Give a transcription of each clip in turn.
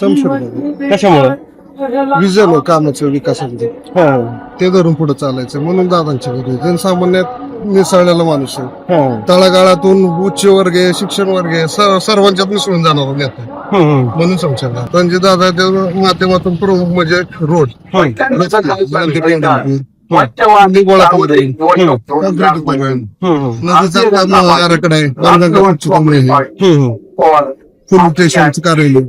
संशय कशामुळे? विजन कामाचं विकासामध्ये ते धरून पुढे चालायचं म्हणून दादांच्या घरी जनसामान्य मिसळलेला माणूस आहे. तळागाळातून उच्च वर्ग आहे, शिक्षण वर्ग आहे, सर्वांच्यात मिसळून जाणार नेता म्हणून संशय रणजित दादाच्या माध्यमातून प्रमुख म्हणजे रोड पोलीस स्टेशनचं कार्यालय,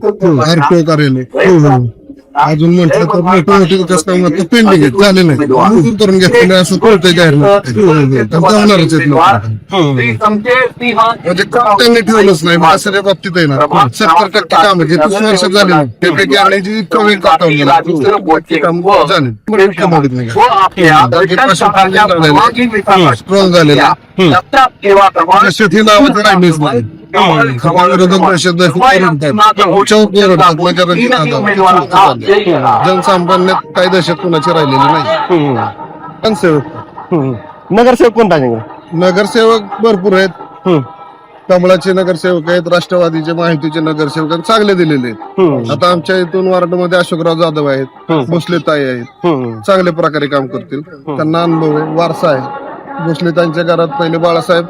आरटीओ कार्यालय, अजून म्हटलं तर मोठे मोठे विकास काम पेंडिंग आहेत, झाले नाही मंजूर करून घेतलेले असं कळतंय जाहीरनाम्यात होणारच आहेत म्हणजे त्यांनी ठेवलंच नाही. असं बाबतीत आहे ना 70% काम आहे 30 वर्षात झाले नाही त्यापैकी आणण्याची कमी काम स्ट्रॉंग झालेला शेती नावाचं राहिलेच नाही. विरोधक परिषद जनसामान्यात काही दहशत कुणाची राहिलेली नाही. नगरसेवक नगरसेवक कोणता? नगरसेवक भरपूर आहेत. कमळाचे नगरसेवक आहेत, राष्ट्रवादीचे माहितीचे नगरसेवक आहेत, चांगले दिलेले आहेत. आता आमच्या इथून वार्डमध्ये अशोकराव जाधव आहेत, भोसलेताई आहेत, चांगल्या प्रकारे काम करतील. त्यांना अनुभव आहे, वारसा आहे. भोसलेताईंच्या घरात पहिले बाळासाहेब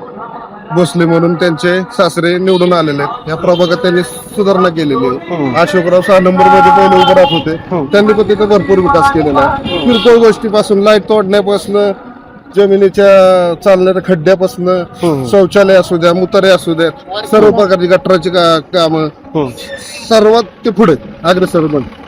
भोसले म्हणून त्यांचे सासरे निवडून आलेले आहेत. या प्रभागात त्यांनी सुधारणा केलेली आहे. अशोकराव 6 नंबर मध्ये पहिले उभे राहत होते, त्यांनी पण तिथे भरपूर विकास केलेला आहे. किरकोळ गोष्टीपासून लाईट तोडण्यापासून, जमिनीच्या चालणाऱ्या खड्ड्यापासून, शौचालय असू द्या, मुतारे असू द्या, सर्व प्रकारची गटराची कामं सर्वात ते पुढे अग्रेसर बनत.